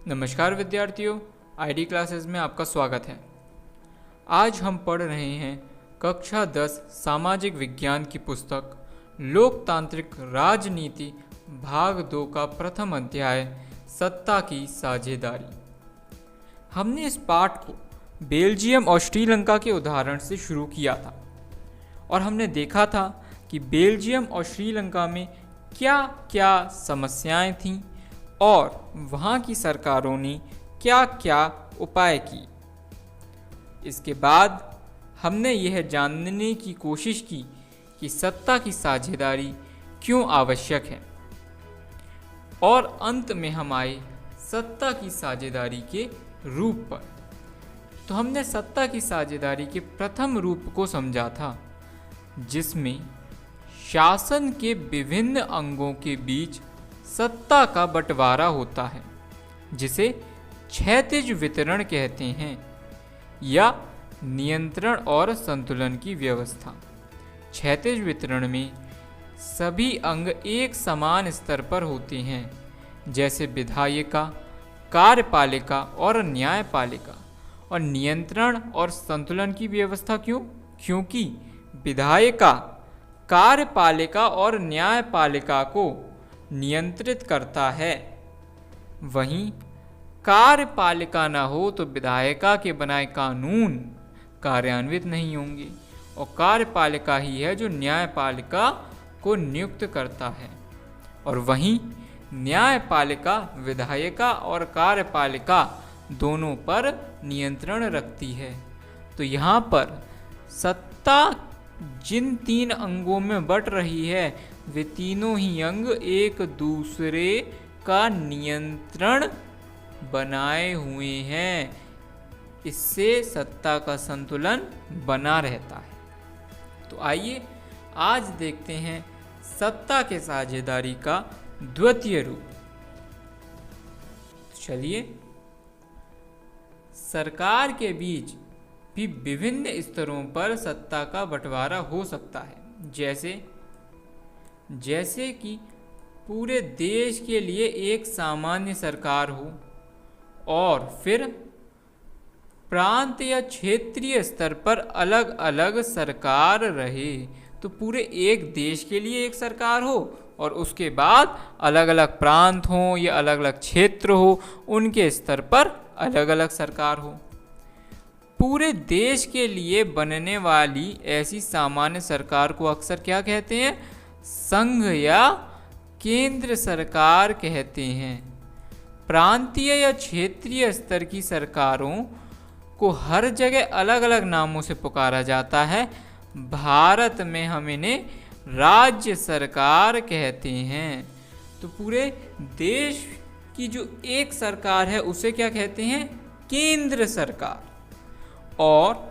नमस्कार विद्यार्थियों, ID classes में आपका स्वागत है। आज हम पढ़ रहे हैं कक्षा 10 सामाजिक विज्ञान की पुस्तक लोकतांत्रिक राजनीति भाग 2 का प्रथम अध्याय सत्ता की साझेदारी। हमने इस पाठ को बेल्जियम और श्रीलंका के उदाहरण से शुरू किया था और हमने देखा था कि बेल्जियम और श्रीलंका में क्या क्या समस्याएं थीं और वहाँ की सरकारों ने क्या क्या उपाय किए। इसके बाद हमने यह जानने की कोशिश की कि सत्ता की साझेदारी क्यों आवश्यक है और अंत में हम आए सत्ता की साझेदारी के रूप पर। तो हमने सत्ता की साझेदारी के प्रथम रूप को समझा था, जिसमें शासन के विभिन्न अंगों के बीच सत्ता का बंटवारा होता है, जिसे क्षैतिज वितरण कहते हैं या नियंत्रण और संतुलन की व्यवस्था। क्षैतिज वितरण में सभी अंग एक समान स्तर पर होते हैं, जैसे विधायिका, कार्यपालिका और न्यायपालिका। और नियंत्रण और संतुलन की व्यवस्था क्यों? क्योंकि विधायिका कार्यपालिका और न्यायपालिका को नियंत्रित करता है। वहीं कार्यपालिका न हो तो विधायिका के बनाए कानून कार्यान्वित नहीं होंगे और कार्यपालिका ही है जो न्यायपालिका को नियुक्त करता है। और वहीं न्यायपालिका विधायिका और कार्यपालिका दोनों पर नियंत्रण रखती है। तो यहाँ पर सत्ता जिन तीन अंगों में बट रही है, वे तीनों ही अंग एक दूसरे का नियंत्रण बनाए हुए हैं। इससे सत्ता का संतुलन बना रहता है। तो आइए आज देखते हैं सत्ता के साझेदारी का द्वितीय रूप। चलिए, सरकार के बीच भी विभिन्न स्तरों पर सत्ता का बंटवारा हो सकता है, जैसे कि पूरे देश के लिए एक सामान्य सरकार हो और फिर प्रांत या क्षेत्रीय स्तर पर अलग अलग सरकार रहे। तो पूरे एक देश के लिए एक सरकार हो और उसके बाद अलग अलग प्रांत हो या अलग अलग क्षेत्र हो, उनके स्तर पर अलग अलग सरकार हो। पूरे देश के लिए बनने वाली ऐसी सामान्य सरकार को अक्सर क्या कहते हैं? संघ या केंद्र सरकार कहते हैं। प्रांतीय या क्षेत्रीय स्तर की सरकारों को हर जगह अलग अलग नामों से पुकारा जाता है। भारत में हम इन्हें राज्य सरकार कहते हैं। तो पूरे देश की जो एक सरकार है उसे क्या कहते हैं? केंद्र सरकार। और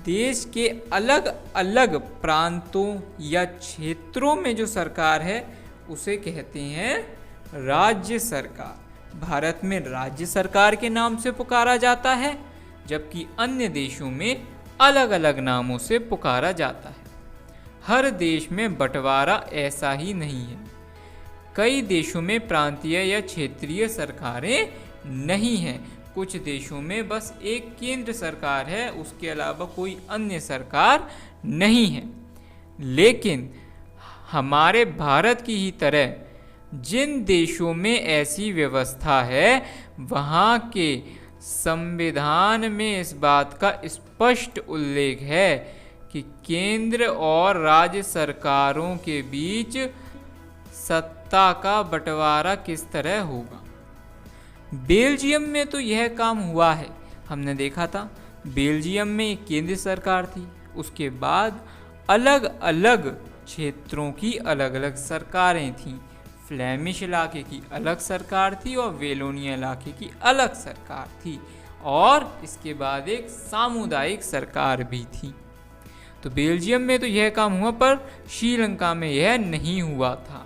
देश के अलग अलग प्रांतों या क्षेत्रों में जो सरकार है उसे कहते हैं राज्य सरकार। भारत में राज्य सरकार के नाम से पुकारा जाता है, जबकि अन्य देशों में अलग अलग नामों से पुकारा जाता है। हर देश में बंटवारा ऐसा ही नहीं है। कई देशों में प्रांतीय या क्षेत्रीय सरकारें नहीं हैं। कुछ देशों में बस एक केंद्र सरकार है, उसके अलावा कोई अन्य सरकार नहीं है। लेकिन हमारे भारत की ही तरह जिन देशों में ऐसी व्यवस्था है, वहाँ के संविधान में इस बात का स्पष्ट उल्लेख है कि केंद्र और राज्य सरकारों के बीच सत्ता का बंटवारा किस तरह होगा। बेल्जियम में तो यह काम हुआ है। हमने देखा था बेल्जियम में एक केंद्र सरकार थी, उसके बाद अलग अलग क्षेत्रों की अलग अलग सरकारें थीं। फ्लेमिश इलाके की अलग सरकार थी और वेलोनिया इलाके की अलग सरकार थी, और इसके बाद एक सामुदायिक सरकार भी थी। तो बेल्जियम में तो यह काम हुआ, पर श्रीलंका में यह नहीं हुआ था।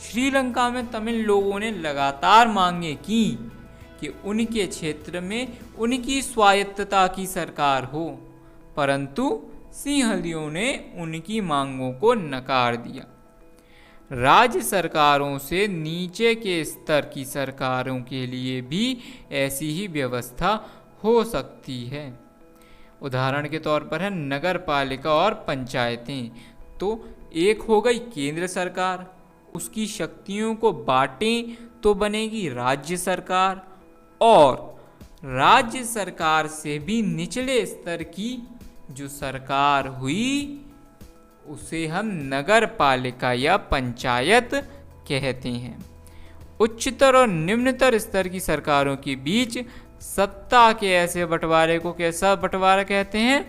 श्रीलंका में तमिल लोगों ने लगातार मांगे की कि उनके क्षेत्र में उनकी स्वायत्तता की सरकार हो, परंतु सिंहलियों ने उनकी मांगों को नकार दिया। राज्य सरकारों से नीचे के स्तर की सरकारों के लिए भी ऐसी ही व्यवस्था हो सकती है। उदाहरण के तौर पर है नगर पालिका और पंचायतें। तो एक हो गई केंद्र सरकार, उसकी शक्तियों को बांटें तो बनेगी राज्य सरकार, और राज्य सरकार से भी निचले स्तर की जो सरकार हुई उसे हम नगर पालिका या पंचायत कहते हैं। उच्चतर और निम्नतर स्तर की सरकारों के बीच सत्ता के ऐसे बंटवारे को कैसा बंटवारा कहते हैं?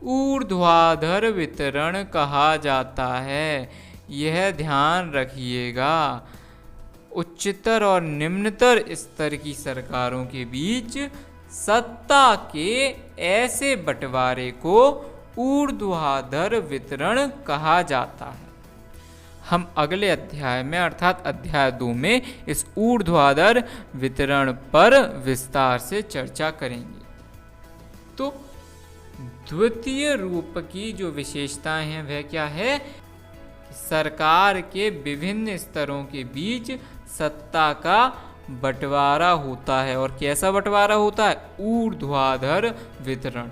ऊर्ध्वाधर वितरण कहा जाता है। यह ध्यान रखिएगा, उच्चतर और निम्नतर स्तर की सरकारों के बीच सत्ता के ऐसे बंटवारे को ऊर्ध्वाधर वितरण कहा जाता है। हम अगले अध्याय में अर्थात अध्याय 2 में इस ऊर्ध्वाधर वितरण पर विस्तार से चर्चा करेंगे। तो द्वितीय रूप की जो विशेषताएं हैं वह क्या है? सरकार के विभिन्न स्तरों के बीच सत्ता का बंटवारा होता है। और कैसा बंटवारा होता है? ऊर्ध्वाधर वितरण।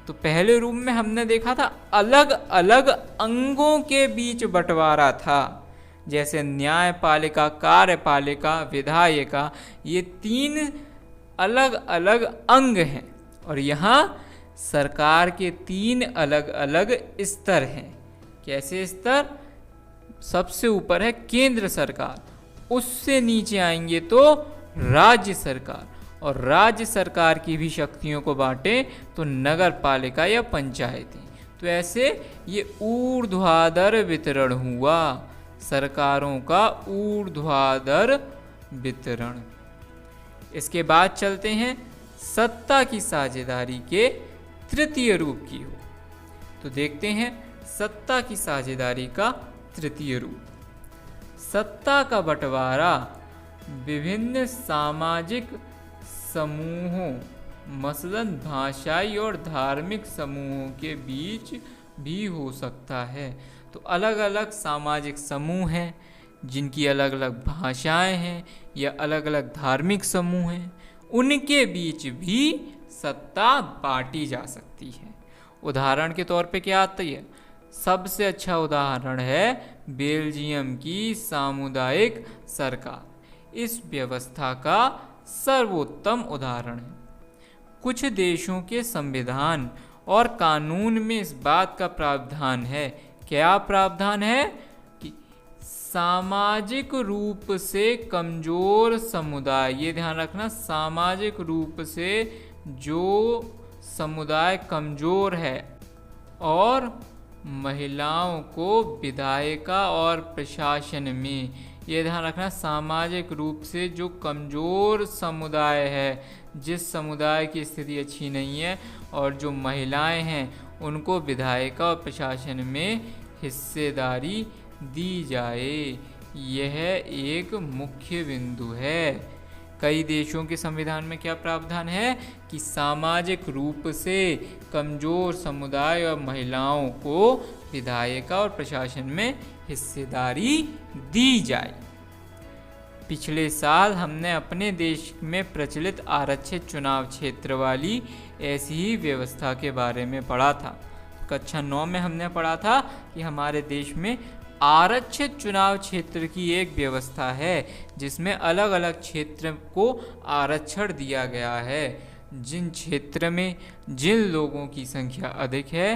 तो पहले रूप में हमने देखा था अलग अलग अंगों के बीच बंटवारा था, जैसे न्यायपालिका, कार्यपालिका, विधायिका, ये 3 अलग अलग अंग हैं। और यहाँ सरकार के 3 अलग अलग स्तर हैं। कैसे स्तर? सबसे ऊपर है केंद्र सरकार, उससे नीचे आएंगे तो राज्य सरकार, और राज्य सरकार की भी शक्तियों को बांटे तो नगर पालिका या पंचायतें। तो ऐसे ये ऊर्ध्वाधर वितरण हुआ, सरकारों का ऊर्ध्वाधर वितरण। इसके बाद चलते हैं सत्ता की साझेदारी के तृतीय रूप की ओर। तो देखते हैं सत्ता की साझेदारी का तृतीय रूप। सत्ता का बंटवारा विभिन्न सामाजिक समूहों, मसलन भाषाई और धार्मिक समूहों के बीच भी हो सकता है। तो अलग अलग सामाजिक समूह हैं जिनकी अलग अलग भाषाएं हैं या अलग अलग धार्मिक समूह हैं, उनके बीच भी सत्ता बांटी जा सकती है। उदाहरण के तौर पे क्या आता है? सबसे अच्छा उदाहरण है बेल्जियम की सामुदायिक सरकार। इस व्यवस्था का सर्वोत्तम उदाहरण है। कुछ देशों के संविधान और कानून में इस बात का प्रावधान है। क्या प्रावधान है? कि सामाजिक रूप से कमजोर समुदाय, ये ध्यान रखना, सामाजिक रूप से जो समुदाय कमजोर है और महिलाओं को विधायिका और प्रशासन में, ये ध्यान रखना, सामाजिक रूप से जो कमज़ोर समुदाय है, जिस समुदाय की स्थिति अच्छी नहीं है, और जो महिलाएं हैं उनको विधायिका और प्रशासन में हिस्सेदारी दी जाए। यह एक मुख्य बिंदु है। कई देशों के संविधान में क्या प्रावधान है कि सामाजिक रूप से कमज़ोर समुदाय और महिलाओं को विधायिका और प्रशासन में हिस्सेदारी दी जाए। पिछले साल हमने अपने देश में प्रचलित आरक्षित चुनाव क्षेत्र वाली ऐसी ही व्यवस्था के बारे में पढ़ा था। कक्षा 9 में हमने पढ़ा था कि हमारे देश में आरक्षित चुनाव क्षेत्र की एक व्यवस्था है जिसमें अलग अलग क्षेत्र को आरक्षण दिया गया है। जिन क्षेत्र में जिन लोगों की संख्या अधिक है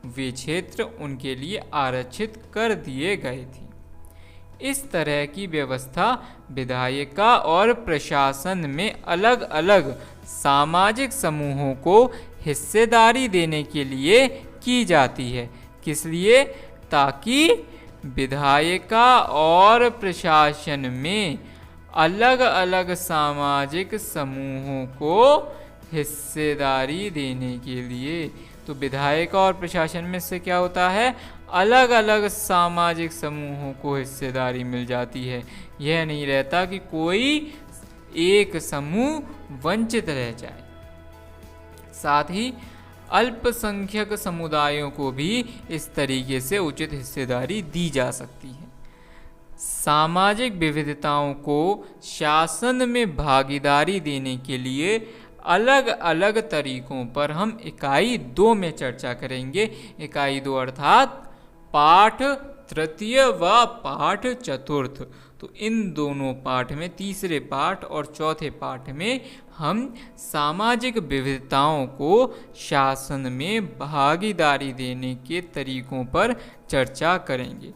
वे क्षेत्र उनके लिए आरक्षित कर दिए गए थे। इस तरह की व्यवस्था विधायिका और प्रशासन में अलग अलग सामाजिक समूहों को हिस्सेदारी देने के लिए की जाती है। किस लिए? ताकि विधायिका और प्रशासन में अलग अलग सामाजिक समूहों को हिस्सेदारी देने के लिए। तो विधायिका और प्रशासन में से क्या होता है? अलग अलग सामाजिक समूहों को हिस्सेदारी मिल जाती है। यह नहीं रहता कि कोई एक समूह वंचित रह जाए। साथ ही अल्पसंख्यक समुदायों को भी इस तरीके से उचित हिस्सेदारी दी जा सकती है। सामाजिक विविधताओं को शासन में भागीदारी देने के लिए अलग अलग तरीकों पर हम इकाई 2 में चर्चा करेंगे। इकाई 2 अर्थात पाठ तृतीय व पाठ चतुर्थ। तो इन दोनों पाठ में, तीसरे पाठ और चौथे पाठ में, हम सामाजिक विविधताओं को शासन में भागीदारी देने के तरीकों पर चर्चा करेंगे।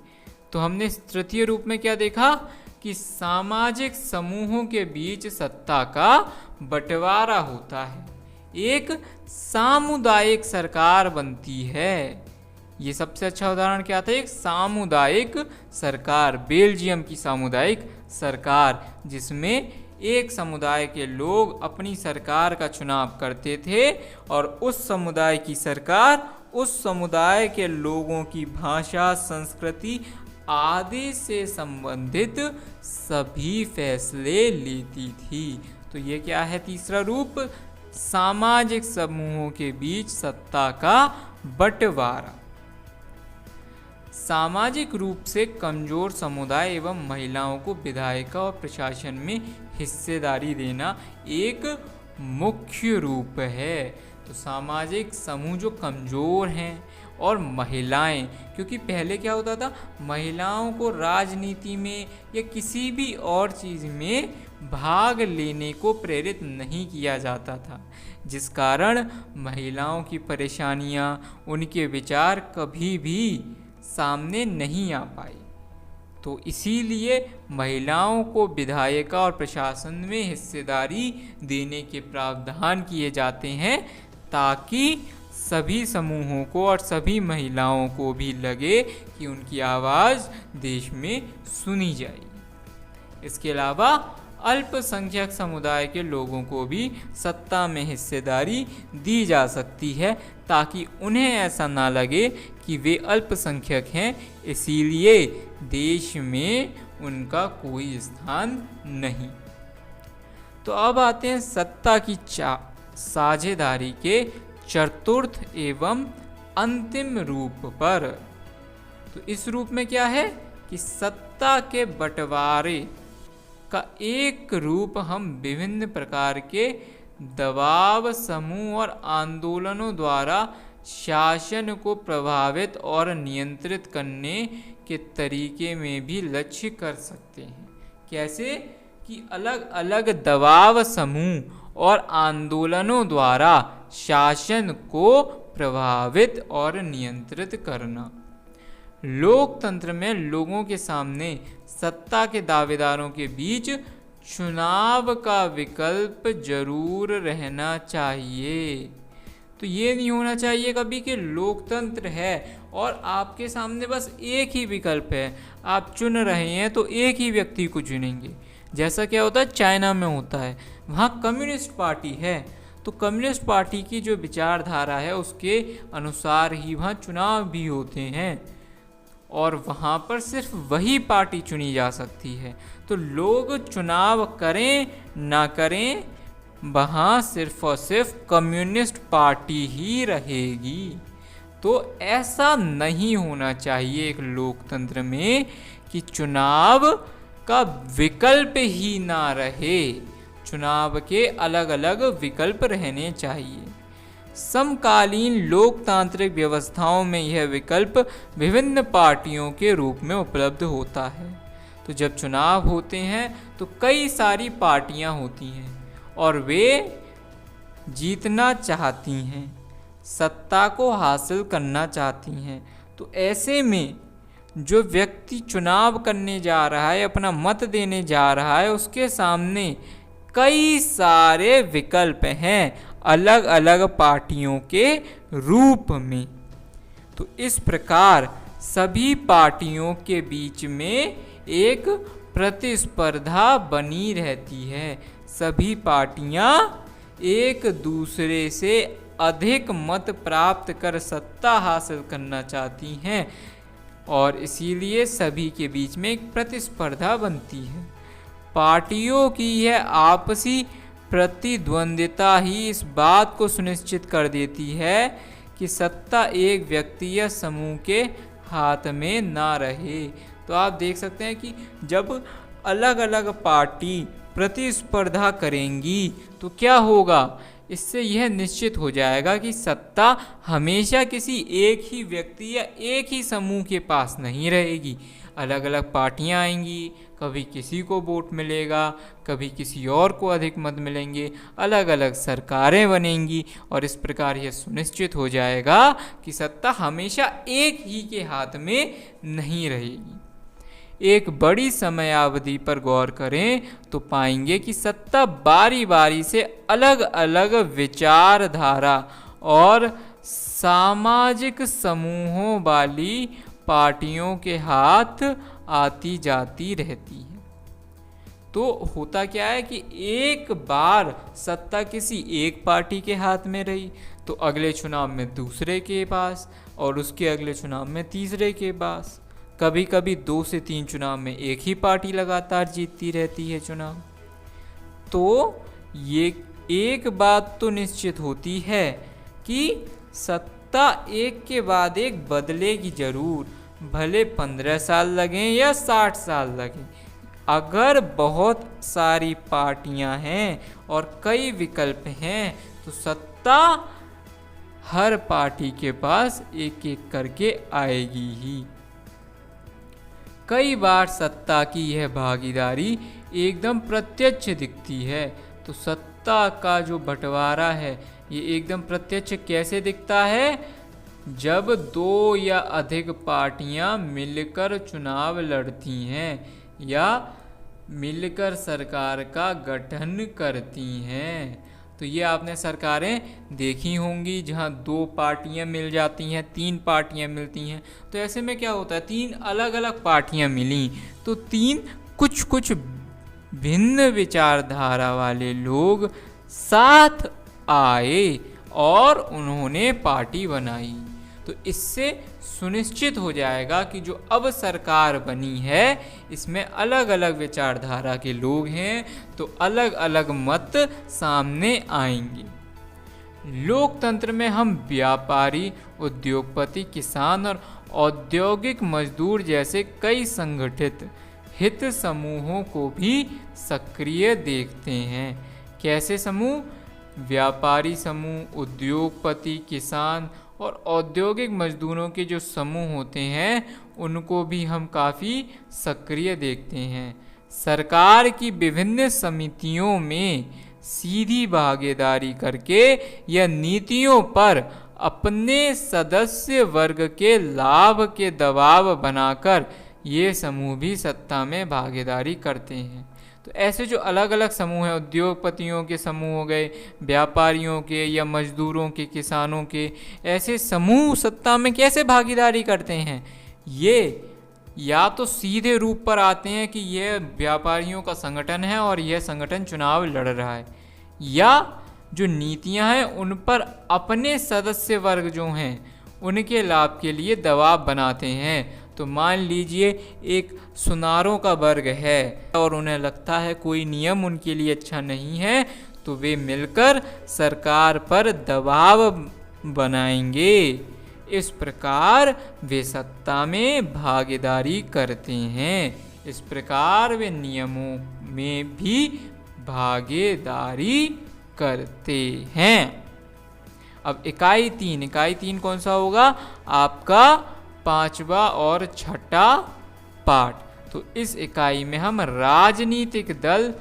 तो हमने तृतीय रूप में क्या देखा कि सामाजिक समूहों के बीच सत्ता का बंटवारा होता है, एक सामुदायिक सरकार बनती है। ये सबसे अच्छा उदाहरण क्या था, एक सामुदायिक सरकार, बेल्जियम की सामुदायिक सरकार, जिसमें एक समुदाय के लोग अपनी सरकार का चुनाव करते थे और उस समुदाय की सरकार उस समुदाय के लोगों की भाषा, संस्कृति आदि से संबंधित सभी फैसले लेती थी। तो ये क्या है तीसरा रूप, सामाजिक समूहों के बीच सत्ता का बंटवारा। सामाजिक रूप से कमजोर समुदाय एवं महिलाओं को विधायिका और प्रशासन में हिस्सेदारी देना एक मुख्य रूप है। तो सामाजिक समूह जो कमजोर हैं और महिलाएं, क्योंकि पहले क्या होता था, महिलाओं को राजनीति में या किसी भी और चीज़ में भाग लेने को प्रेरित नहीं किया जाता था, जिस कारण महिलाओं की परेशानियां, उनके विचार कभी भी सामने नहीं आ पाई। तो इसीलिए महिलाओं को विधायिका और प्रशासन में हिस्सेदारी देने के प्रावधान किए जाते हैं, ताकि सभी समूहों को और सभी महिलाओं को भी लगे कि उनकी आवाज़ देश में सुनी जाएगी। इसके अलावा अल्पसंख्यक समुदाय के लोगों को भी सत्ता में हिस्सेदारी दी जा सकती है, ताकि उन्हें ऐसा ना लगे कि वे अल्पसंख्यक हैं, इसीलिए देश में उनका कोई स्थान नहीं। तो अब आते हैं सत्ता की साझेदारी के चतुर्थ एवं अंतिम रूप पर। तो इस रूप में क्या है कि सत्ता के बंटवारे का एक रूप हम विभिन्न प्रकार के दबाव समूह और आंदोलनों द्वारा शासन को प्रभावित और नियंत्रित करने के तरीके में भी लक्ष्य कर सकते हैं। कैसे कि अलग अलग दबाव समूह और आंदोलनों द्वारा शासन को प्रभावित और नियंत्रित करना। लोकतंत्र में लोगों के सामने सत्ता के दावेदारों के बीच चुनाव का विकल्प जरूर रहना चाहिए। तो ये नहीं होना चाहिए कभी कि लोकतंत्र है और आपके सामने बस एक ही विकल्प है, आप चुन रहे हैं तो एक ही व्यक्ति को चुनेंगे। जैसा क्या होता है चाइना में होता है, वहाँ कम्युनिस्ट पार्टी है, तो कम्युनिस्ट पार्टी की जो विचारधारा है उसके अनुसार ही वहाँ चुनाव भी होते हैं और वहाँ पर सिर्फ वही पार्टी चुनी जा सकती है। तो लोग चुनाव करें ना करें, वहाँ सिर्फ और सिर्फ कम्युनिस्ट पार्टी ही रहेगी। तो ऐसा नहीं होना चाहिए एक लोकतंत्र में कि चुनाव का विकल्प ही ना रहे, चुनाव के अलग अलग विकल्प रहने चाहिए। समकालीन लोकतांत्रिक व्यवस्थाओं में यह विकल्प विभिन्न पार्टियों के रूप में उपलब्ध होता है। तो जब चुनाव होते हैं तो कई सारी पार्टियां होती हैं और वे जीतना चाहती हैं, सत्ता को हासिल करना चाहती हैं। तो ऐसे में जो व्यक्ति चुनाव करने जा रहा है, अपना मत देने जा रहा है, उसके सामने कई सारे विकल्प हैं अलग अलग पार्टियों के रूप में। तो इस प्रकार सभी पार्टियों के बीच में एक प्रतिस्पर्धा बनी रहती है। सभी पार्टियां एक दूसरे से अधिक मत प्राप्त कर सत्ता हासिल करना चाहती हैं और इसीलिए सभी के बीच में एक प्रतिस्पर्धा बनती है। पार्टियों की यह आपसी प्रतिद्वंदिता ही इस बात को सुनिश्चित कर देती है कि सत्ता एक व्यक्ति या समूह के हाथ में ना रहे। तो आप देख सकते हैं कि जब अलग अलग पार्टी प्रतिस्पर्धा करेंगी तो क्या होगा, इससे यह निश्चित हो जाएगा कि सत्ता हमेशा किसी एक ही व्यक्ति या एक ही समूह के पास नहीं रहेगी। अलग अलग पार्टियां आएंगी, कभी किसी को वोट मिलेगा, कभी किसी और को अधिक मत मिलेंगे, अलग अलग सरकारें बनेंगी और इस प्रकार यह सुनिश्चित हो जाएगा कि सत्ता हमेशा एक ही के हाथ में नहीं रहेगी। एक बड़ी समयावधि पर गौर करें तो पाएंगे कि सत्ता बारी बारी से अलग अलग विचारधारा और सामाजिक समूहों वाली पार्टियों के हाथ आती जाती रहती है। तो होता क्या है कि एक बार सत्ता किसी एक पार्टी के हाथ में रही तो अगले चुनाव में दूसरे के पास और उसके अगले चुनाव में तीसरे के पास, कभी कभी 2 से 3 चुनाव में एक ही पार्टी लगातार जीतती रहती है चुनाव। तो ये एक बात तो निश्चित होती है कि सत्ता एक के बाद एक बदलेगी जरूर, भले 15 साल लगें या 60 साल लगें। अगर बहुत सारी पार्टियां हैं और कई विकल्प हैं तो सत्ता हर पार्टी के पास एक एक करके आएगी ही। कई बार सत्ता की यह भागीदारी एकदम प्रत्यक्ष दिखती है। तो सत्ता का जो बंटवारा है ये एकदम प्रत्यक्ष कैसे दिखता है, जब 2 या अधिक पार्टियां मिलकर चुनाव लड़ती हैं या मिलकर सरकार का गठन करती हैं। तो ये आपने सरकारें देखी होंगी जहाँ 2 पार्टियां मिल जाती हैं, 3 पार्टियां मिलती हैं। तो ऐसे में क्या होता है, 3 अलग अलग पार्टियां मिली तो 3 कुछ भिन्न विचारधारा वाले लोग साथ आए और उन्होंने पार्टी बनाई। तो इससे सुनिश्चित हो जाएगा कि जो अब सरकार बनी है इसमें अलग अलग विचारधारा के लोग हैं, तो अलग अलग मत सामने आएंगे। लोकतंत्र में हम व्यापारी, उद्योगपति, किसान और औद्योगिक मजदूर जैसे कई संगठित हित समूहों को भी सक्रिय देखते हैं। कैसे समूह? व्यापारी समूह, उद्योगपति, किसान और औद्योगिक मजदूरों के जो समूह होते हैं उनको भी हम काफ़ी सक्रिय देखते हैं। सरकार की विभिन्न समितियों में सीधी भागीदारी करके या नीतियों पर अपने सदस्य वर्ग के लाभ के दबाव बनाकर ये समूह भी सत्ता में भागीदारी करते हैं। तो ऐसे जो अलग अलग समूह हैं, उद्योगपतियों के समूह हो गए, व्यापारियों के या मजदूरों के, किसानों के, ऐसे समूह सत्ता में कैसे भागीदारी करते हैं? ये या तो सीधे रूप पर आते हैं कि यह व्यापारियों का संगठन है और यह संगठन चुनाव लड़ रहा है, या जो नीतियां हैं उन पर अपने सदस्य वर्ग जो हैं उनके लाभ के लिए दबाव बनाते हैं। तो मान लीजिए एक सुनारों का वर्ग है और उन्हें लगता है कोई नियम उनके लिए अच्छा नहीं है, तो वे मिलकर सरकार पर दबाव बनाएंगे। इस प्रकार वे सत्ता में भागीदारी करते हैं। इस प्रकार वे नियमों में भी भागीदारी करते हैं। अब इकाई 3 कौन सा होगा? आपका 5वां और 6ठा पाठ। तो इस इकाई में हम राजनीतिक दल,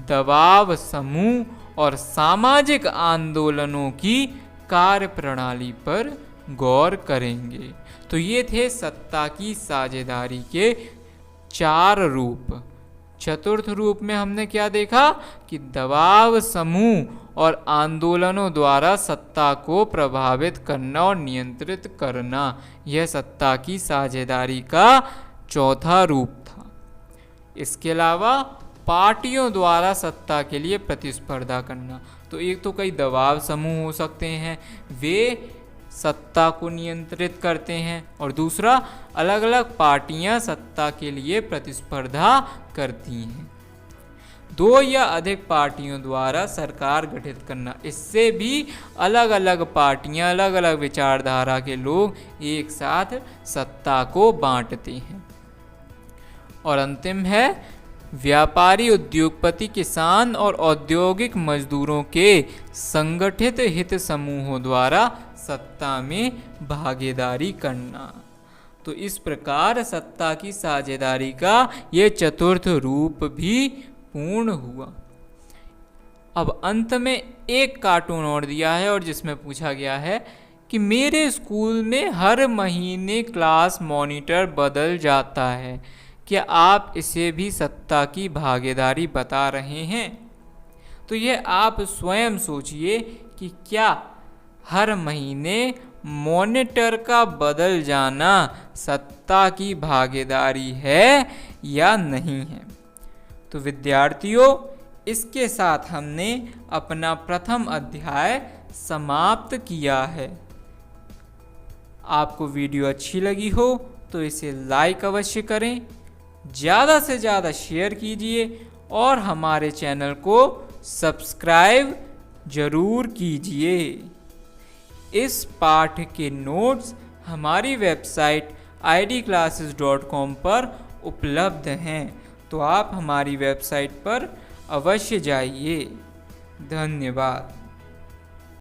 दबाव समूह और सामाजिक आंदोलनों की कार्यप्रणाली पर गौर करेंगे। तो ये थे सत्ता की साझेदारी के 4 रूप। चतुर्थ रूप में हमने क्या देखा कि दबाव समूह और आंदोलनों द्वारा सत्ता को प्रभावित करना और नियंत्रित करना, यह सत्ता की साझेदारी का 4था रूप था। इसके अलावा पार्टियों द्वारा सत्ता के लिए प्रतिस्पर्धा करना। तो एक तो कई दबाव समूह हो सकते हैं, वे सत्ता को नियंत्रित करते हैं, और दूसरा अलग अलग पार्टियां सत्ता के लिए प्रतिस्पर्धा करती हैं। 2 या अधिक पार्टियों द्वारा सरकार गठित करना, इससे भी अलग अलग पार्टियां, अलग अलग विचारधारा के लोग एक साथ सत्ता को बांटते हैं। और अंतिम है व्यापारी, उद्योगपति, किसान और औद्योगिक मजदूरों के संगठित हित समूहों द्वारा सत्ता में भागीदारी करना। तो इस प्रकार सत्ता की साझेदारी का ये चतुर्थ रूप भी पूर्ण हुआ। अब अंत में एक कार्टून और दिया है और जिसमें पूछा गया है कि मेरे स्कूल में हर महीने क्लास मॉनिटर बदल जाता है, क्या आप इसे भी सत्ता की भागीदारी बता रहे हैं? तो यह आप स्वयं सोचिए कि क्या हर महीने मॉनिटर का बदल जाना सत्ता की भागीदारी है या नहीं है। तो विद्यार्थियों, इसके साथ हमने अपना प्रथम अध्याय समाप्त किया है। आपको वीडियो अच्छी लगी हो तो इसे लाइक अवश्य करें, ज़्यादा से ज़्यादा शेयर कीजिए और हमारे चैनल को सब्सक्राइब जरूर कीजिए। इस पाठ के नोट्स हमारी वेबसाइट idclasses.com पर उपलब्ध हैं, तो आप हमारी वेबसाइट पर अवश्य जाइए। धन्यवाद।